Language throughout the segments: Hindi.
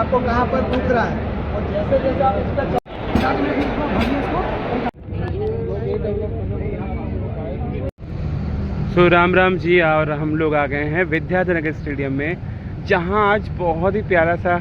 आपको कहाँ पर दिख रहा है, और जैसे जैसे आप इस पर राम राम जी। और हम लोग आ गए हैं विद्याधर स्टेडियम में, जहां आज बहुत ही प्यारा सा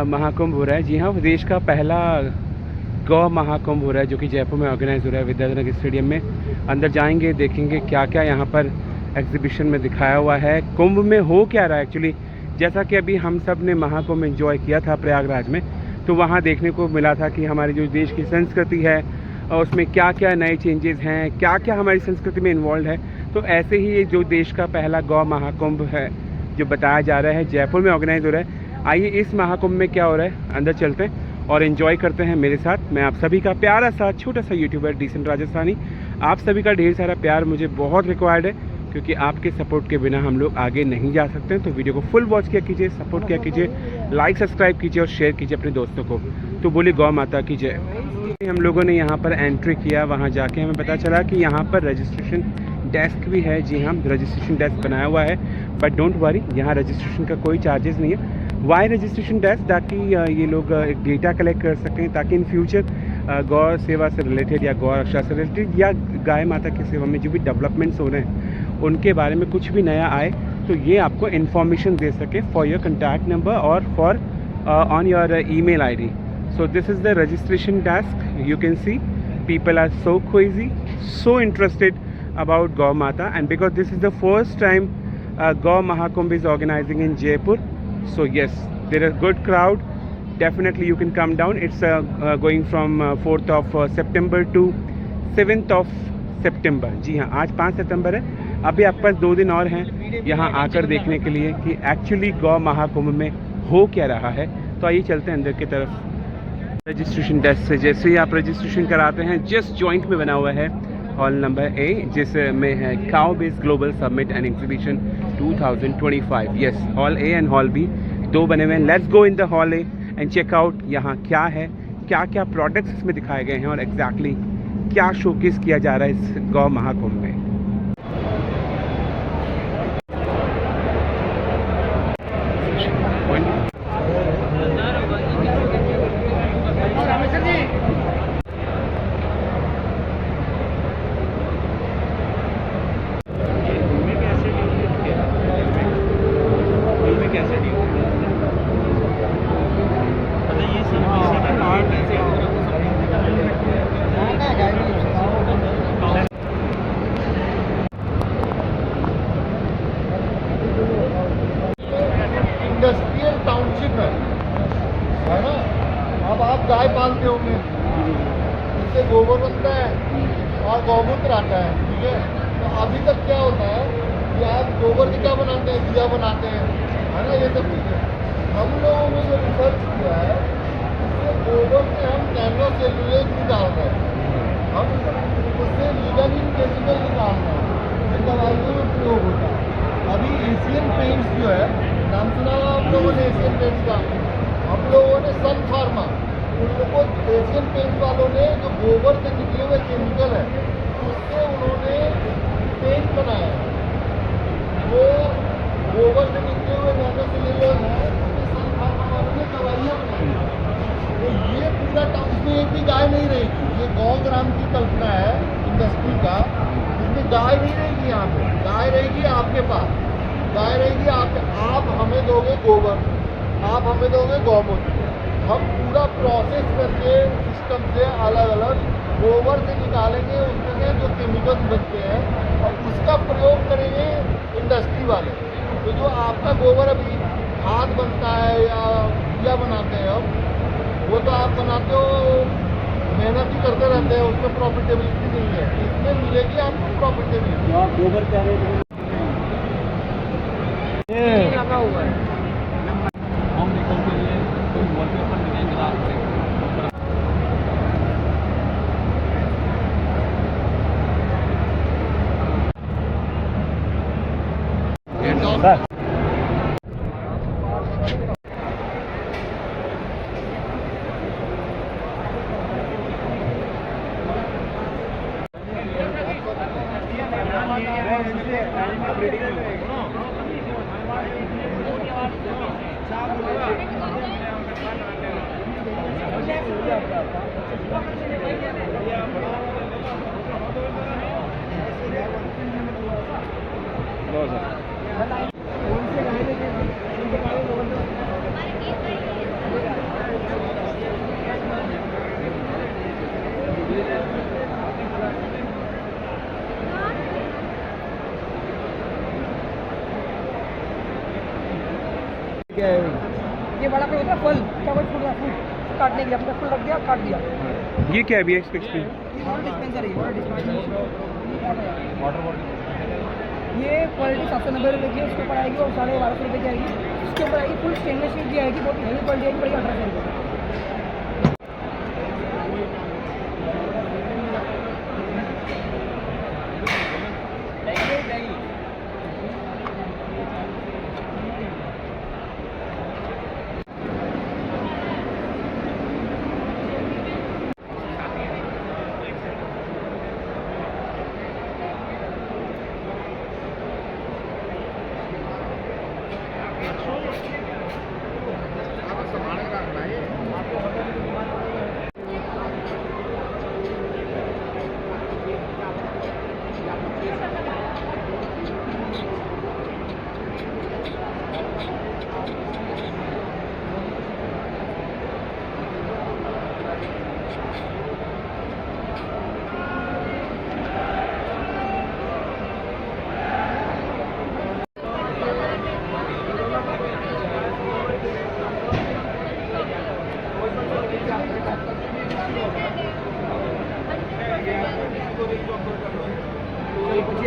महाकुंभ हो रहा है। जी हाँ, देश का पहला गौ महाकुंभ हो रहा है, जो कि जयपुर में ऑर्गेनाइज हो रहा है विद्याधर स्टेडियम में। अंदर जाएंगे, देखेंगे क्या क्या यहाँ पर एग्जीबिशन में दिखाया हुआ है, कुंभ में हो क्या रहा है एक्चुअली। जैसा कि अभी हम सब ने महाकुंभ एंजॉय किया था प्रयागराज में, तो वहाँ देखने को मिला था कि हमारी जो देश की संस्कृति है और उसमें क्या क्या नए चेंजेस हैं, क्या क्या हमारी संस्कृति में इन्वॉल्व है। तो ऐसे ही ये जो देश का पहला गौ महाकुंभ है जो बताया जा रहा है, जयपुर में ऑर्गेनाइज हो रहा है। आइए इस महाकुंभ में क्या हो रहा है अंदर चलते हैं और एंजॉय करते हैं मेरे साथ। मैं आप सभी का प्यारा सा छोटा सा यूट्यूबर डिसेंट राजस्थानी, आप सभी का ढेर सारा प्यार मुझे बहुत रिक्वायर्ड है, क्योंकि आपके सपोर्ट के बिना हम लोग आगे नहीं जा सकते। तो वीडियो को फुल वॉच किया कीजिए, सपोर्ट किया कीजिए, लाइक सब्सक्राइब कीजिए और शेयर कीजिए अपने दोस्तों को। तो बोलिए गौ माता की जय। हम लोगों ने यहाँ पर एंट्री किया, वहाँ जाके हमें पता चला कि यहाँ पर रजिस्ट्रेशन डेस्क भी है। जी हाँ, रजिस्ट्रेशन डेस्क बनाया हुआ है, बट डोंट वरी, यहाँ रजिस्ट्रेशन का कोई चार्जेस नहीं है। Why registration desk? ताकि ये लोग एक डेटा कलेक्ट कर सकें, ताकि इन फ्यूचर गौ सेवा से रिलेटेड या गौ रक्षा से रिलेटेड या गाय माता की सेवा में जो भी डेवलपमेंट्स हो रहे हैं उनके बारे में कुछ भी नया आए तो ये आपको इन्फॉर्मेशन दे सके फॉर योर कॉन्टैक्ट नंबर और for on your email ID. So this is the registration desk. You can see people are so crazy, so interested about Gau Mata, and because this is the first time Gau Mahakumbh is organizing in Jaipur, so yes, there is a good crowd. Definitely you can come down. It's going from 4th of September to 7th of September. जी हाँ, आज 5 सितंबर है। अभी आपके पास 2 दिन और हैं यहाँ आकर देखने के लिए कि एक्चुअली गौ महाकुंभ में हो क्या रहा है। तो आइए चलते हैं अंदर की तरफ। रजिस्ट्रेशन डेस्क से जैसे ही आप रजिस्ट्रेशन कराते हैं, जस्ट जॉइंट में बना हुआ है हॉल नंबर A, जिसमें है cow base global summit and exhibition 2025। Yes, hall A and hall B 2 बने हुए हैं। Let's go in the hall A and check out यहाँ क्या है, क्या क्या प्रोडक्ट्स इसमें दिखाए गए हैं और एग्जैक्टली क्या शोकेस किया जा रहा है इस गौ महाकुंभ में। इंडस्ट्रियल टाउनशिप है ना। अब आप गाय पालते होंगे, इससे गोबर बनता है और गौमूत्र आता है, ठीक है। तो अभी तक क्या होता है कि आप गोबर से क्या बनाते हैं, दिया बनाते हैं, है ना, ये सब चीज़ें। हम लोगों ने जो रिसर्च किया है, इससे गोबर से हम नैनो सेलुलोज निकाल रहे हैं, हम उससे लिग्नाइन केमिकल निकाल रहे हैं, ये दवाइयों में प्रयोग होता है। अभी एशियन पेंट्स जो है, नाम सुना होगा आप लोगों ने एशियन पेंट्स का? हम लोगों ने सन फार्मा, उन लोगों को एशियन पेंट्स वालों ने जो गोबर से निकले हुए केमिकल है उससे उन्होंने पेंट बनाया। वो गोबर से निकले हुए नैनो सेलुलोज है, उससे सन फार्मा वालों ने दवाइयाँ बनाई। तो ये पूरा इसमें एक भी गाय नहीं रहेगी। ये गौ ग्राम की कल्पना है इंडस्ट्री का, इसमें गाय नहीं रहेगी। यहाँ पे गाय रहेगी आपके पास, गाय रहेगी आप हमें दोगे गोबर, आप हमें दोगे गौमूत्र। हम पूरा प्रोसेस करके सिस्टम से अलग अलग गोबर से निकालेंगे उसमें से जो केमिकल्स बनते हैं और उसका प्रयोग करेंगे इंडस्ट्री वाले। तो जो आपका गोबर अभी खाद बनता है या दिया बनाते हैं अब, वो तो आप बनाते हो, मेहनत ही करते रहते हैं, उसमें प्रॉफिटेबिलिटी नहीं है। इसमें मिलेगी आपको प्रॉफिटेबिलिटी। आप गोबर क्या रेट लगा हुआ है। हम निकल के लिए कोई वॉलपेपर डिजाइन करा सकते हैं। ये बड़ा पे होता है फल, क्या कोई फूल काटने के लिए अपना फूल रख दिया, काट दिया। ये क्या है अभी एक्सपेक्ट? ये वाटर डिस्पेंसर है, वाटर डिस्पेंसर। ये क्वालिटी 790 रुपये की है, उसके ऊपर आएगी और 1250 रुपये की आएगी। उसके ऊपर आएगी फुल स्टेनलेस स्टील की आएगी, बहुत हेवी क्वालिटी आएगी, पड़ेगी 1800 रुपये।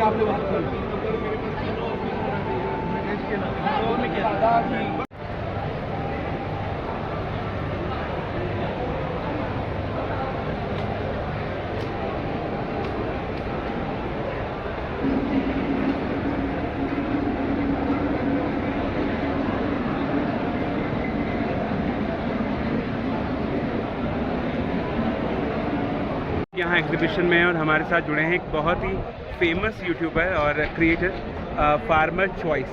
आपने बात कर यहाँ एग्जीबिशन में और हमारे साथ जुड़े हैं एक बहुत ही फेमस यूट्यूबर और क्रिएटर फार्मर चॉइस।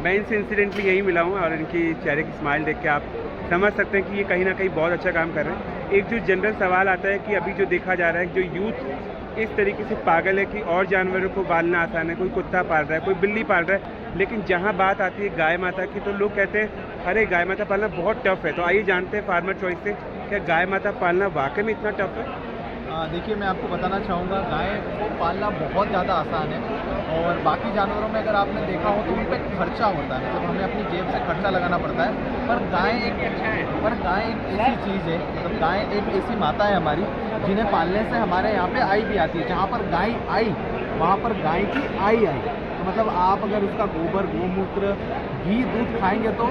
मैं इनसे इंसिडेंटली यही मिला हूँ और इनकी चेहरे की स्माइल देख के आप समझ सकते हैं कि ये कहीं ना कहीं बहुत अच्छा काम कर रहे हैं। एक जो जनरल सवाल आता है कि अभी जो देखा जा रहा है जो यूथ इस तरीके से पागल है कि और जानवरों को पालना आसान है, कोई कुत्ता पाल रहा है, कोई बिल्ली पाल रहा है, लेकिन जहाँ बात आती है गाय माता की तो लोग कहते हैं अरे गाय माता पालना बहुत टफ है। तो आइए जानते हैं फार्मर चॉइस से क्या गाय माता पालना वाकई में इतना टफ है? देखिए, मैं आपको बताना चाहूँगा, गाय को पालना बहुत ज़्यादा आसान है और बाकी जानवरों में अगर आपने देखा हो तो उन पर खर्चा होता है, मतलब हमें अपनी जेब से खर्चा लगाना पड़ता है। पर गाय एक ऐसी चीज़ है, मतलब गाय एक ऐसी माता है हमारी जिन्हें पालने से हमारे यहाँ पे आई भी आती है। जहाँ पर गाय आई वहाँ पर गाय की आई तो मतलब आप अगर उसका गोबर, गोमूत्र, घी, दूध खाएंगे तो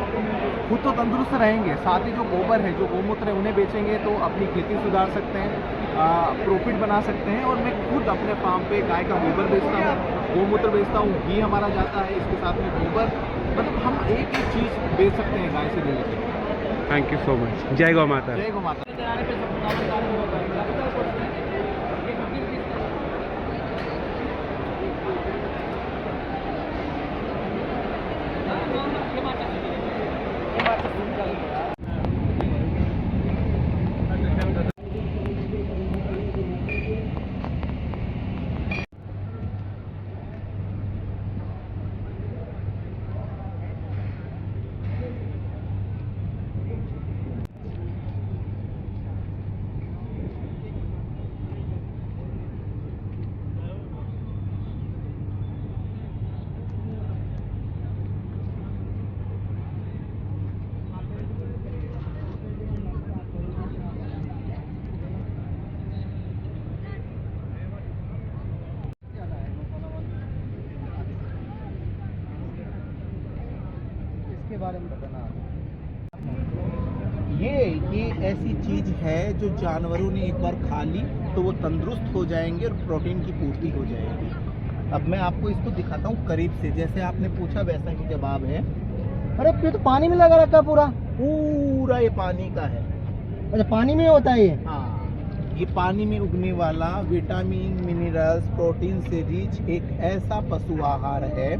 खुद तो तंदुरुस्त रहेंगे, साथ ही जो गोबर है, जो गोमूत्र है, उन्हें बेचेंगे तो अपनी खेती सुधार सकते हैं, प्रॉफिट बना सकते हैं। और मैं खुद अपने फार्म पे गाय का गोबर बेचता हूँ, गोमूत्र बेचता हूँ, घी हमारा जाता है, इसके साथ में गोबर, मतलब हम एक एक चीज़ बेच सकते हैं गाय से related. Thank you so much. जय गौ माता। जय गौ माता। के बारे में बताना। ये ऐसी चीज़ है जो जानवरों ने एक बार खा ली तो वो तंदुरुस्त हो जाएंगे और प्रोटीन की पूर्ति हो जाएगी। अब मैं आपको इसको दिखाता हूँ करीब से, जैसे आपने पूछा वैसा ही जवाब है। अरे ये तो पानी में लगा रखा पूरा पूरा ये पानी का है। अच्छा, पानी में होता है ये? हाँ, ये पानी में उगने वाला विटामिन, मिनरल्स, प्रोटीन से रिच एक ऐसा पशु आहार है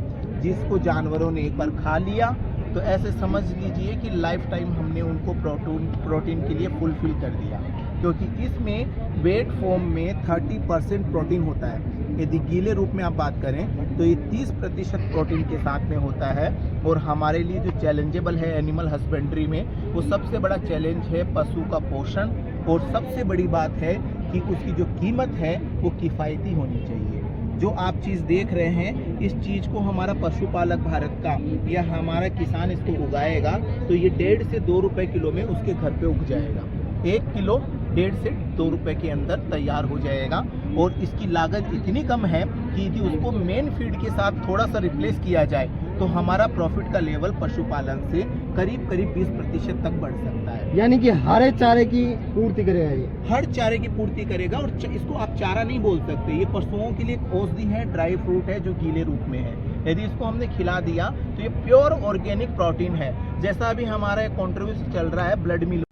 जिसको जानवरों ने एक बार खा लिया तो ऐसे समझ लीजिए कि लाइफ टाइम हमने उनको प्रोटीन के लिए फुलफिल कर दिया, क्योंकि इसमें वेट फॉर्म में 30% प्रोटीन होता है। यदि गीले रूप में आप बात करें तो ये 30% प्रोटीन के साथ में होता है। और हमारे लिए जो चैलेंजेबल है एनिमल हस्बेंड्री में, वो सबसे बड़ा चैलेंज है पशु का पोषण। और सबसे बड़ी बात है कि उसकी जो कीमत है वो किफ़ायती होनी चाहिए। जो आप चीज़ देख रहे हैं, इस चीज़ को हमारा पशुपालक भारत का या हमारा किसान इसको उगाएगा तो ये 1.5 से 2 रुपए किलो में उसके घर पे उग जाएगा। 1 किलो 1.5 से 2 रुपए के अंदर तैयार हो जाएगा। और इसकी लागत इतनी कम है कि यदि उसको मेन फीड के साथ थोड़ा सा रिप्लेस किया जाए तो हमारा प्रॉफिट का लेवल पशुपालन से करीब 20% तक बढ़ सकता है। यानी कि हरे चारे की पूर्ति करेगा ये। हर चारे की पूर्ति करेगा। और इसको आप चारा नहीं बोल सकते, ये पशुओं के लिए एक औषधि है, ड्राई फ्रूट है जो गीले रूप में है। यदि इसको हमने खिला दिया तो ये प्योर ऑर्गेनिक प्रोटीन है। जैसा अभी हमारा कंट्रोवर्सी चल रहा है ब्लड मिल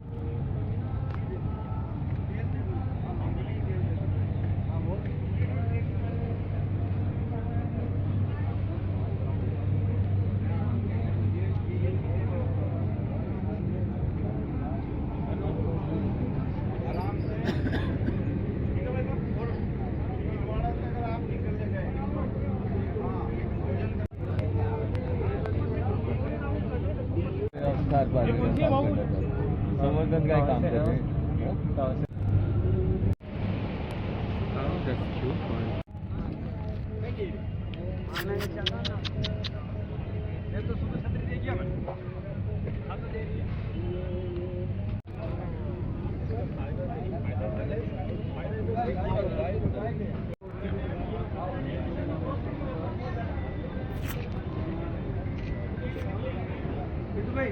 संवर्धन का काम कर रहे हैं। Oh, that's cute one. भाई